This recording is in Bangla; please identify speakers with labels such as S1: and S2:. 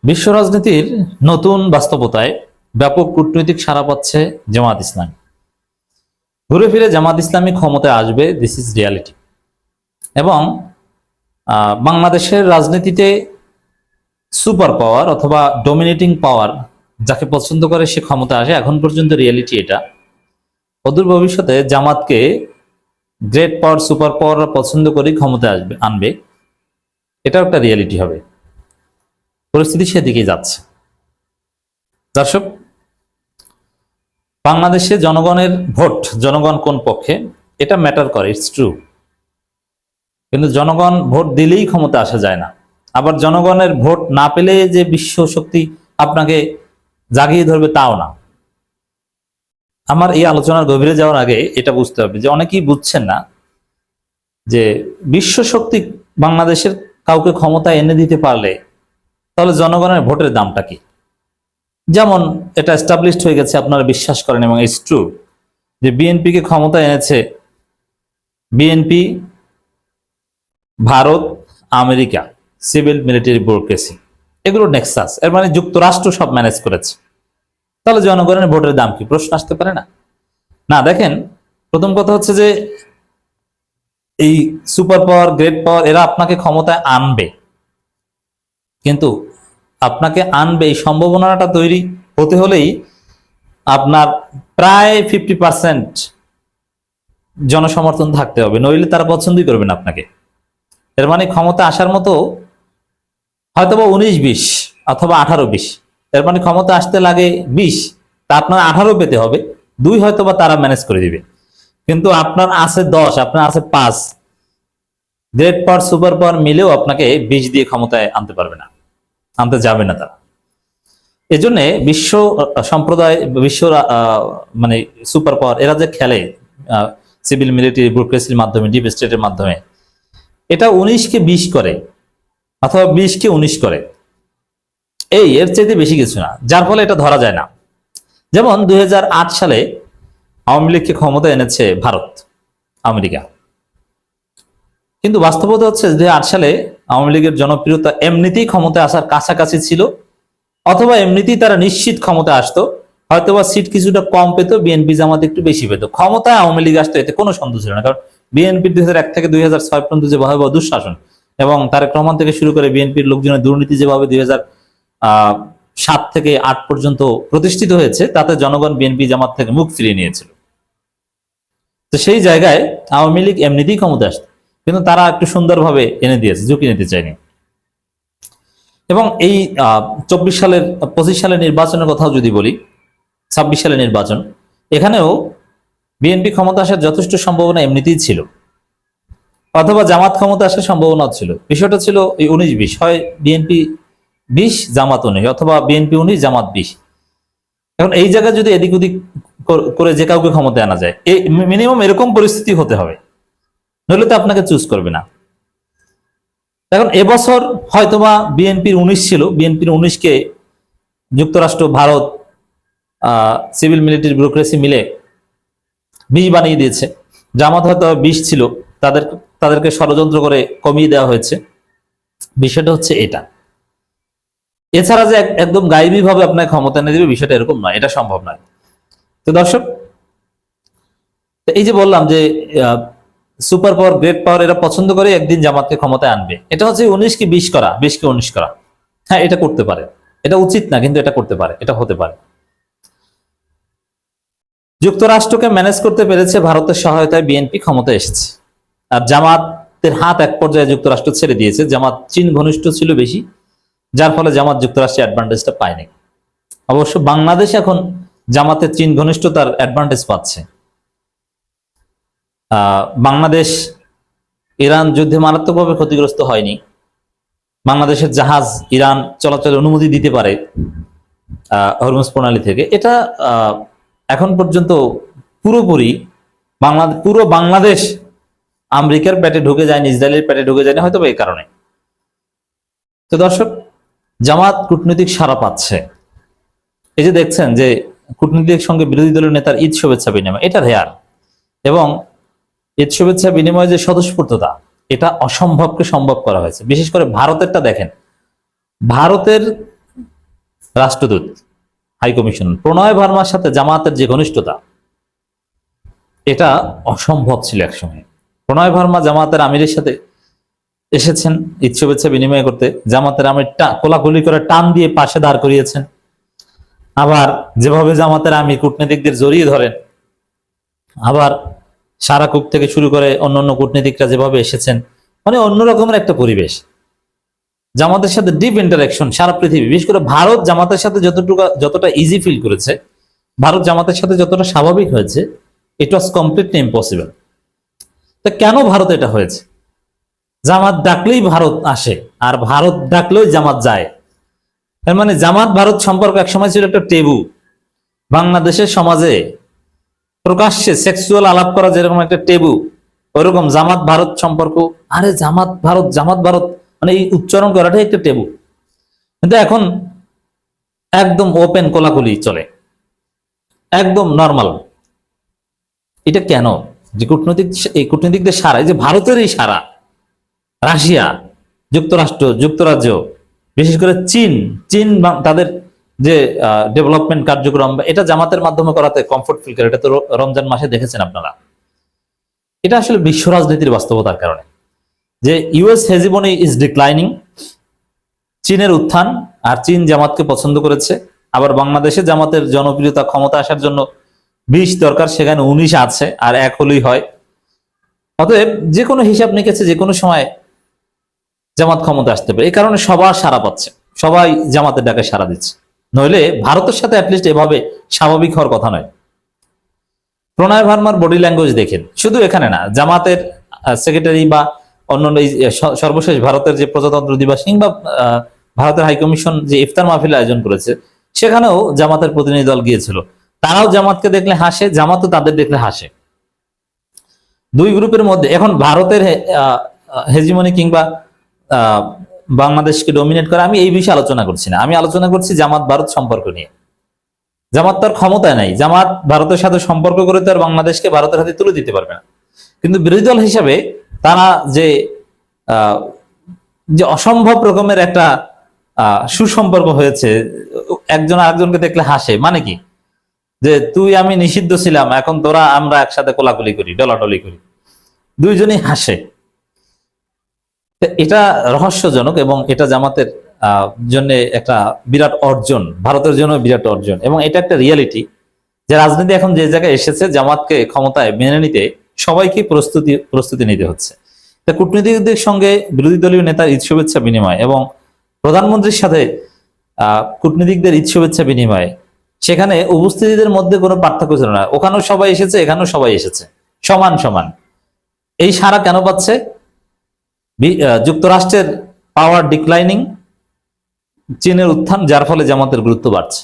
S1: বিশ্ব রাজনীতির নতুন বাস্তবতায় ব্যাপক কূটনৈতিক সাড়া পাচ্ছে জামাত ইসলামী। ঘুরে ফিরে জামাত ইসলামী ক্ষমতায় আসবে, দিস ইজ রিয়ালিটি। এবং বাংলাদেশের রাজনীতিতে সুপার পাওয়ার অথবা ডমিনেটিং পাওয়ার যাকে পছন্দ করে সে ক্ষমতায় আসে, এখন পর্যন্ত রিয়ালিটি এটা। অদূর ভবিষ্যতে জামাতকে গ্রেট পাওয়ার সুপার পাওয়ার পছন্দ করে ক্ষমতায় আনবে, এটাও একটা রিয়ালিটি হবে। পরিস্থিতি সেদিকেই যাচ্ছে। দর্শক, বাংলাদেশে জনগণের ভোট, জনগণ কোন পক্ষে এটা ম্যাটার করে, ইটস ট্রু। কিন্তু জনগণ ভোট দিলেই ক্ষমতা আসা যায় না। আবার জনগণের ভোট না পেলে যে বিশ্ব শক্তি আপনাকে জাগিয়ে ধরবে তাও না। আমার এই আলোচনার গভীরে যাওয়ার আগে এটা বুঝতে হবে যে অনেকেই বুঝছেন না যে বিশ্ব শক্তি বাংলাদেশের কাউকে ক্ষমতা এনে দিতে পারলে তাহলে জনগণের ভোটের দামটা কি। যেমন এটা এস্টাবলিশড হয়ে গেছে, আপনারা বিশ্বাস করেন এবং ইটস ট্রু, যে বিএনপিকে ক্ষমতা এনেছে BNP, Bharat, America, civil military bureaucracy, এগুলো নেক্সাস, এর মানে যুক্তরাষ্ট্র সব ম্যানেজ করেছে। তাহলে জনগণের ভোটের দাম কি? প্রশ্ন আসতে পারে না? না, দেখেন, প্রথম কথা হচ্ছে যে এই সুপার পাওয়ার, গ্রেট পাওয়ার, এরা আপনাকে ক্ষমতায় আনবে, কিন্তু আপনাকে আনবে এই সম্ভাবনাটা তৈরি হতে হলেই আপনার প্রায় 50% জনসমর্থন থাকতে হবে, নইলে তারা পছন্দই করবে না আপনাকে। এর মানে ক্ষমতা আসার মতো হয়তোবা 19-20 অথবা 18-20, এর মানে ক্ষমতা আসতে লাগে 20, তা আপনার 18 পেতে হবে, 2 হয়তোবা তারা ম্যানেজ করে দিবে। কিন্তু আপনার আছে 10, আপনার আছে 5, গ্রেট পাওয়ার সুপার পাওয়ার মিলেও আপনাকে 20 দিয়ে ক্ষমতায় আনতে পারবে না, আনতে যাবে না তারা। এজন্য বিশ্ব সম্প্রদায়, বিশ্ব মানে সুপার পাওয়ার এরা যে খেলে সিভিল মিলিটারি ব্যুরোক্রেসির মাধ্যমে, ডিপ স্টেটের মাধ্যমে, এটা 19-কে 20 করে অথবা 20-কে 19 করে, এর চাইতে বেশি কিছু না, যার ফলে এটা ধরা যায় না। যেমন 2008 সালে আওয়ামী লীগকে ক্ষমতা এনেছে ভারত, আমেরিকা, কিন্তু বাস্তবতা হচ্ছে 2008 সালে আওয়ামী লীগের জনপ্রিয়তা এমনিতেই ক্ষমতায় আসার কাছাকাছি ছিল, অথবা এমনিতেই তারা নিশ্চিত ক্ষমতায় আসতো, হয়তোবা সিট কিছুটা কম পেত, বিএনপি জামাত একটু বেশি পেত, ক্ষমতায় আওয়ামী লীগ আসতো, এতে কোনো সন্দেহ ছিল না। কারণ বিএনপির 2001 থেকে 2006 পর্যন্ত যে ভয়াবহ দুঃশাসন এবং তারেক রহমান থেকে শুরু করে বিএনপির লোকজনের দুর্নীতি যেভাবে 2007 থেকে 8 পর্যন্ত প্রতিষ্ঠিত হয়েছে, তাতে জনগণ বিএনপি জামাত থেকে মুখ ফিরিয়ে নিয়েছিল। তো সেই জায়গায় আওয়ামী লীগ এমনিতেই ক্ষমতায় আসতো, কিন্তু তারা একটু সুন্দরভাবে এনে দিয়েছে, ঝুঁকি নিতে চায়নি। এবং এই 25 সালের নির্বাচনের কথাও যদি বলি, 26 সালের নির্বাচন, এখানেও বিএনপি ক্ষমতা আসার যথেষ্ট সম্ভাবনা এমনিতেই ছিল, অথবা জামাত ক্ষমতা আসার সম্ভাবনা ছিল। বিষয়টা ছিল এই 19-20, হয় বিএনপি 20 জামাত 19, অথবা বিএনপি 19 জামাত 20। এখন এই জায়গায় যদি এদিক ওদিক করে যে কাউকে ক্ষমতায় আনা যায়, এই মিনিমাম এরকম পরিস্থিতি হতে হবে, নইলে তো আপনাকে চুজ করবে না। এখন এবছর হয়তোবা বিএনপির 19 ছিল, বিএনপির 19-কে যুক্তরাষ্ট্র, ভারত, সিভিল মিলিটারি ব্যুরোক্রেসি মিলে 20 বানিয়ে দিয়েছে। জামাত হয়তো 20 ছিল, তাদেরকে ষড়যন্ত্র করে কমিয়ে দেওয়া হয়েছে। বিষয়টা হচ্ছে এটা। এছাড়া যে একদম গায়েবী ভাবে আপনার ক্ষমতা এনে দিবে, বিষয়টা এরকম নয়, এটা সম্ভব নয়। তো দর্শক, এই যে বললাম যে সুপার পাওয়ার, গ্রেট পাওয়ার এরা পছন্দ করে একদিন জামাতকে ক্ষমতায় আনবে, এটা হচ্ছে 19-কে 20 করা, 20-কে 19 করা। হ্যাঁ, এটা করতে পারে, এটা উচিত না, কিন্তু এটা করতে পারে, এটা হতে পারে। যুক্তরাষ্ট্রকে ম্যানেজ করতে পেরেছে ভারতের সহায়তায়, বিএনপি ক্ষমতায় এসেছে। আর জামাতের হাত এক পর্যায়ে যুক্তরাষ্ট্র ছেড়ে দিয়েছে, জামাত চীন ঘনিষ্ঠ ছিল বেশি, যার ফলে জামাত যুক্তরাষ্ট্রের অ্যাডভান্টেজটা পায়নি। অবশ্য বাংলাদেশ এখন জামাতের চীন ঘনিষ্ঠতার অ্যাডভান্টেজ পাচ্ছে। বাংলাদেশ ইরান যুদ্ধে মারাত্মকভাবে ক্ষতিগ্রস্ত হয়নি, বাংলাদেশের জাহাজ ইরান চলাচলের অনুমতি দিতে পারে হরমুজ প্রণালী থেকে। এটা এখন পর্যন্ত পুরোপুরি পুরো বাংলাদেশ আমেরিকার পেটে ঢুকে যায়নি, ইসরায়েলের পেটে ঢুকে যায়নি, হয়তো এই কারণে। তো দর্শক, জামাত কূটনৈতিক সাড়া পাচ্ছে। এই যে দেখছেন যে কূটনীতির সঙ্গে বিরোধী দলের নেতার ঈদ শুভেচ্ছা বিনিময়, এটা রেয়ার। এবং ঈদ শুভেচ্ছা বিনিময় যে স্বতঃস্ফূর্ততা, এটা অসম্ভবকে সম্ভব করা হয়েছে। বিশেষ করে ভারতেরটা দেখেন, ভারতের রাষ্ট্রদূত, হাই কমিশন। প্রণয় ভার্মার সাথে জামাতের যে ঘনিষ্ঠতা, এটা অসম্ভব ছিল একসময়। প্রণয় ভার্মা জামাতের আমিরের সাথে এসেছেন ঈদ শুভেচ্ছা বিনিময় করতে, জামাতের আমির কোলাকুলি করে টান দিয়ে পাশে দাঁড় করিয়েছেন। আবার যেভাবে জামাতের আমির কূটনীতিকদের জড়িয়ে ধরেন, আবার সারাকুক থেকে শুরু করে অন্যান্য কূটনীতিকরা যেভাবে এসেছেন, মানে অন্যরকমের একটা পরিবেশ। জামাতের সাথে ডিপ ইন্টারাকশন সারা পৃথিবী, বিশেষ করে ভারত জামাতের সাথে যতটা ইজি ফিল করেছে, ভারত জামাতের সাথে যতটা স্বাভাবিক হয়েছে, ইট ওয়াজ কমপ্লিটলি ইম্পসিবল। তো কেন ভারত এটা হয়েছে? জামাত ডাকলেই ভারত আসে, আর ভারত ডাকলেই জামাত যায়। এর মানে জামাত ভারত সম্পর্ক একসময় ছিল একটা টেবু। বাংলাদেশের সমাজে প্রকাশ্যে সেক্সুয়াল আলাপ করা যেরকম একটা টেবু, ওইরকম জামাত ভারত সম্পর্ক, আরে জামাত ভারত, জামাত ভারত, মানে এই উচ্চারণ করাটাই একটা টেবু। কিন্তু এখন একদম ওপেন কোলাকুলি চলে, একদম নর্মাল। এটা কেন? যে এই কূটনীতিকদের সারা, এই যে ভারতের এই সারা, রাশিয়া, যুক্তরাষ্ট্র, যুক্তরাজ্য, বিশেষ করে চীন তাদের যে ডেভেলপমেন্ট কার্যক্রম, এটা জামাতের মাধ্যমে করাতে কমফোর্ট ফিল করে। এটা তো রমজান মাসে দেখেছেন আপনারা। এটা আসলে বিশ্ব রাজনীতির বাস্তবতার কারণে, যে ইউএস হেজিমনি ইজ ডিক্লাইনিং, চীনের উত্থান, আর চীন জামাতকে পছন্দ করেছে। আবার বাংলাদেশে জামাতের জনপ্রিয়তা, ক্ষমতা আসার জন্য 20 দরকার, সেখানে 19 আছে, আর 1 হলেই হয়। অতএব যে কোনো হিসাব নিকেছে যে কোনো সময় জামাত ক্ষমতা আসতে পারে। এই কারণে সবার সারা পাচ্ছে, সবাই জামাতের ডাকে সারা দিচ্ছে। নইলে ভারতের সাথে অ্যাটলিস্ট এভাবে স্বাভাবিক হওয়ার কথা নয়। প্রণয় ভার্মার বডি ল্যাঙ্গুয়েজ দেখেন, শুধু এখানে না, জামাতের সেক্রেটারি বা অন্যান্য সর্বশেষ ভারতের যে প্রজাতন্ত্র দিবস কিংবা ভারতের হাইকমিশন যে ইফতার মাহফিল আয়োজন করেছে, সেখানেও জামাতের প্রতিনিধি দল গিয়েছিল। তারাও জামাতকে দেখলে হাসে, জামাতও তাদের দেখলে হাসে। দুই গ্রুপের মধ্যে এখন ভারতের হেজিমনি কিংবা বাংলাদেশকে ডমিনেট করে, আমি এই বিষয়ে আলোচনা করছি না। আমি আলোচনা করছি জামাত ভারত সম্পর্ক নিয়ে। জামাত তার ক্ষমতায় নাই, জামাত ভারতের সাথে সম্পর্ক করে তার বাংলাদেশকে ভারতের হাতে তুলে দিতে পারবে না। কিন্তু বিরোধী দল হিসাবে তারা যে অসম্ভব রকমের একটা সুসম্পর্ক হয়েছে, একজন আরেকজনকে দেখলে হাসে। মানে কি, যে তুই আমি নিষিদ্ধ ছিলাম, এখন তোরা আমরা একসাথে কোলাকুলি করি, ডলাডলি করি, দুইজনই হাসে। এটা রহস্যজনক, এবং এটা জামাতের জন্য একটা বিরাট অর্জন, ভারতের জন্য বিরাট অর্জন, এবং এটা একটা রিয়ালিটি যে রাজনীতি এখন যে জায়গায় এসেছে, জামাতকে ক্ষমতায় মেনে নিতে সবাইকে প্রস্তুতি নিতে হচ্ছে। তা কূটনীতিকদের সঙ্গে বিরোধী দলীয় নেতার ঈদ শুভেচ্ছা বিনিময় এবং প্রধানমন্ত্রীর সাথে কূটনীতিকদের ঈদ শুভেচ্ছা বিনিময়, সেখানে উপস্থিতিদের মধ্যে কোনো পার্থক্য ছিল না। ওখানেও সবাই এসেছে, এখানেও সবাই এসেছে, সমান সমান। এই সারা কেন পাচ্ছে? যুক্তরাষ্ট্রের পাওয়ার ডিক্লাইনিং, চীনের উত্থান, যার ফলে জামাতের গুরুত্ব বাড়ছে।